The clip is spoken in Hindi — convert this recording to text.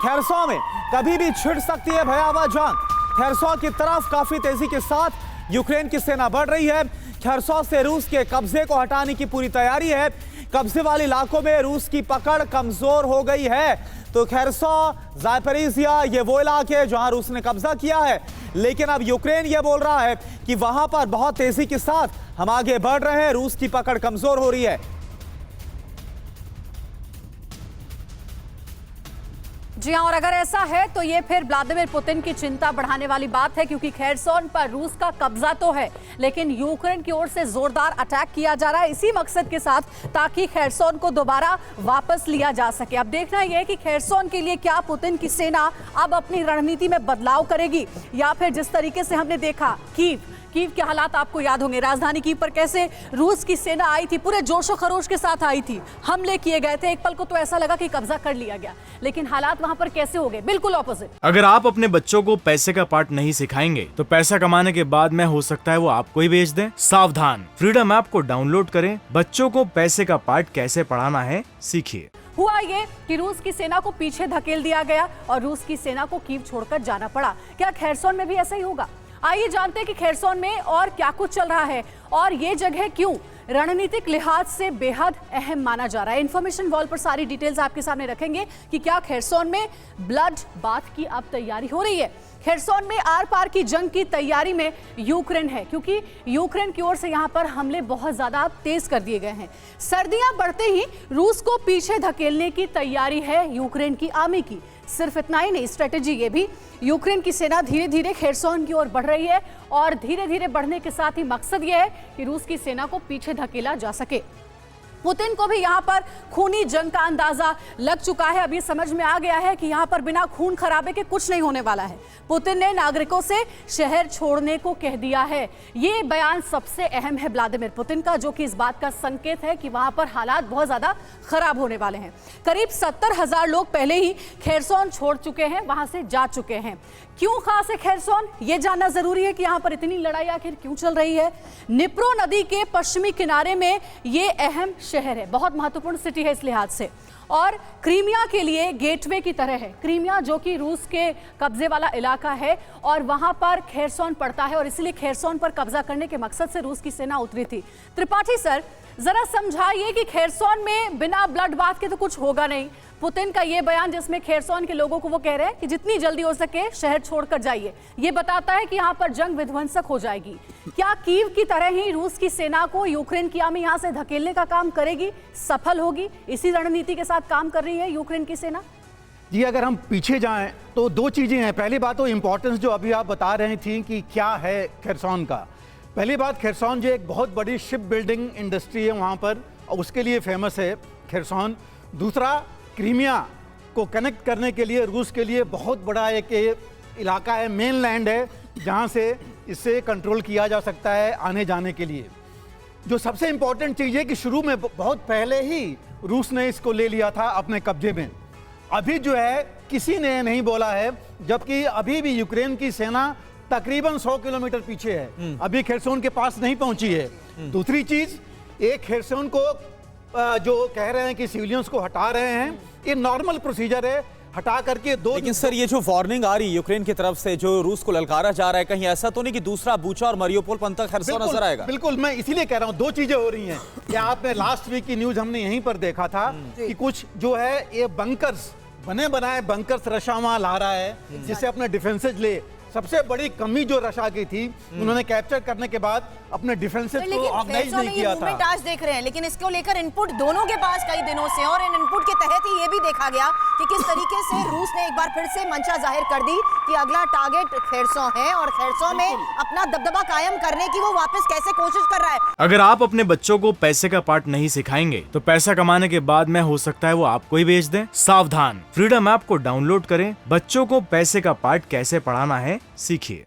खेरसॉ में कभी भी छिड़ सकती है भयावह जंग। खेरसॉ की तरफ काफी तेजी के साथ यूक्रेन की सेना बढ़ रही है। खेरसॉ से रूस के कब्जे को हटाने की पूरी तैयारी है। कब्जे वाले इलाकों में रूस की पकड़ कमजोर हो गई है। तो खेरसॉ, ज़ापोरिज़िया ये वो इलाके हैं जहां रूस ने कब्जा किया है, लेकिन अब यूक्रेन ये बोल रहा है कि वहां पर बहुत तेजी के साथ हम आगे बढ़ रहे हैं, रूस की पकड़ कमजोर हो रही है। जी हां, और अगर ऐसा है तो ये फिर व्लादिमीर पुतिन की चिंता बढ़ाने वाली बात है, क्योंकि खेरसॉन पर रूस का कब्जा तो है, लेकिन यूक्रेन की ओर से जोरदार अटैक किया जा रहा है इसी मकसद के साथ, ताकि खेरसॉन को दोबारा वापस लिया जा सके। अब देखना यह है कि खेरसॉन के लिए क्या पुतिन की सेना अब अपनी रणनीति में बदलाव करेगी, या फिर जिस तरीके से हमने देखा कीव के हालात आपको याद होंगे, राजधानी कीव पर कैसे रूस की सेना आई थी, पूरे जोशो खरोश के साथ आई थी, हमले किए गए थे, एक पल को तो ऐसा लगा कि कब्जा कर लिया गया, लेकिन हालात वहां पर कैसे हो गए, बिल्कुल ऑपोजिट। अगर आप अपने बच्चों को पैसे का पार्ट नहीं सिखाएंगे तो पैसा कमाने के बाद में हो सकता है वो आपको ही बेच दें। सावधान, फ्रीडम ऐप को डाउनलोड करें, बच्चों को पैसे का पार्ट कैसे पढ़ाना है सीखिए। हुआ ये कि रूस की सेना को पीछे धकेल दिया गया और रूस की सेना को कीव छोड़कर जाना पड़ा। क्या खेरसॉन में भी ऐसा ही होगा? आइए जानते हैं कि खेरसॉन में और क्या कुछ चल रहा है और ये जगह क्यों रणनीतिक लिहाज से बेहद अहम माना जा रहा है। इंफॉर्मेशन वॉल पर सारी डिटेल्स आपके सामने रखेंगे कि क्या खेरसॉन में ब्लड बाथ की अब तैयारी हो रही है। खेरसॉन में आर पार की जंग की तैयारी में यूक्रेन है, क्योंकि यूक्रेन की ओर से यहां पर हमले बहुत ज्यादा तेज कर दिए गए हैं। सर्दियां बढ़ते ही रूस को पीछे धकेलने की तैयारी है यूक्रेन की आर्मी की। सिर्फ इतना ही नहीं, स्ट्रेटेजी ये भी, यूक्रेन की सेना धीरे धीरे खेरसॉन की ओर बढ़ रही है और धीरे धीरे बढ़ने के साथ ही मकसद यह है कि रूस की सेना को पीछे धकेला जा सके। पुतिन को भी यहां पर खूनी जंग का अंदाजा लग चुका है। अभी समझ में आ गया है कि यहां पर बिना खून खराबे के कुछ नहीं होने वाला है। पुतिन ने नागरिकों से शहर छोड़ने को कह दिया है। ये बयान सबसे अहम है व्लादिमीर पुतिन का, जो कि इस बात का संकेत है कि वहां पर हालात बहुत ज्यादा खराब होने वाले हैं। करीब 70,000 लोग पहले ही खेरसॉन छोड़ चुके हैं, वहां से जा चुके हैं। क्यों खास है खेरसॉन, ये जानना जरूरी है कि यहाँ पर इतनी लड़ाई आखिर क्यों चल रही है। निप्रो नदी के पश्चिमी किनारे में ये अहम शहर है, बहुत महत्वपूर्ण सिटी है इस लिहाज से, और क्रीमिया के लिए गेटवे की तरह है। क्रीमिया जो कि रूस के कब्जे वाला इलाका है और वहां पर खेरसॉन पड़ता है, और इसलिए खेरसॉन पर कब्जा करने के मकसद से रूस की सेना उतरी थी। त्रिपाठी सर, जरा समझाइए कि खेरसॉन में बिना ब्लड बाथ के तो कुछ होगा नहीं। पुतिन का ये बयान जिसमें खेरसॉन के लोगों को वो कह रहे हैं कि जितनी जल्दी हो सके शहर छोड़कर जाइए, ये बताता है कि यहाँ पर जंग विध्वंसक हो जाएगी। क्या कीव की तरह ही रूस की सेना को यूक्रेन की आर्मी यहाँ से धकेलने का काम करेगी, सफल होगी? इसी रणनीति के साथ काम कर रही है यूक्रेन की सेना। जी, अगर हम पीछे जाएं तो दो चीजें हैं। पहली बात तो इंपॉर्टेंस जो अभी आप बता रही थी कि क्या है खेरसॉन का। पहली बात, खेरसॉन जो एक बहुत बड़ी शिप बिल्डिंग इंडस्ट्री है वहाँ पर, और उसके लिए फेमस है खेरसॉन। दूसरा, क्रीमिया को कनेक्ट करने के लिए रूस के लिए बहुत बड़ा एक इलाका है, मेन लैंड है, जहाँ से इसे कंट्रोल किया जा सकता है आने जाने के लिए। जो सबसे इम्पोर्टेंट चीज़ है कि शुरू में बहुत पहले ही रूस ने इसको ले लिया था अपने कब्जे में। अभी जो है किसी ने नहीं बोला है, जबकि अभी भी यूक्रेन की सेना तकरीबन 100 किलोमीटर पीछे है, अभी खेरसॉन के पास नहीं पहुंची है। दूसरी चीज, एक खेरसॉन को जो कह रहे हैं कि सिविलियंस को हटा रहे हैं, ये नॉर्मल प्रोसीजर है, हटा करके दो। लेकिन सर, ये जो वार्निंग आ रही है यूक्रेन की तरफ से, जो रूस को ललकारा जा रहा है, कहीं ऐसा तो नहीं कि दूसरा बूचा और मरियोपोल पंतक खेरसॉन नजर आएगा? बिल्कुल, मैं इसीलिए कह रहा हूँ, दो चीजें हो रही हैं। क्या आपने लास्ट वीक की न्यूज हमने यहीं पर देखा था कि कुछ जो है ये बंकर्स, बने बनाए बंकर्स रशा वहां ला रहा है, जिससे अपने डिफेंसेज ले। सबसे बड़ी कमी जो रशा की थी, उन्होंने कैप्चर करने के बाद अपने डिफेंसेस को ऑर्गेनाइज नहीं किया था। आज देख रहे हैं, लेकिन इसको लेकर इनपुट दोनों के पास कई दिनों से, और इन इनपुट के तहत ही ये भी देखा गया कि किस तरीके से रूस ने एक बार फिर से मंशा जाहिर कर दी कि अगला टारगेट खेरसॉ है, और खेरसॉ में अपना दबदबा कायम करने की वो वापस कैसे कोशिश कर रहा है। अगर आप अपने बच्चों को पैसे का पार्ट नहीं सिखाएंगे तो पैसा कमाने के बाद में हो सकता है वो आपको ही बेच दें। सावधान, फ्रीडम ऐप को डाउनलोड करें, बच्चों को पैसे का पार्ट कैसे पढ़ाना है सीखिए।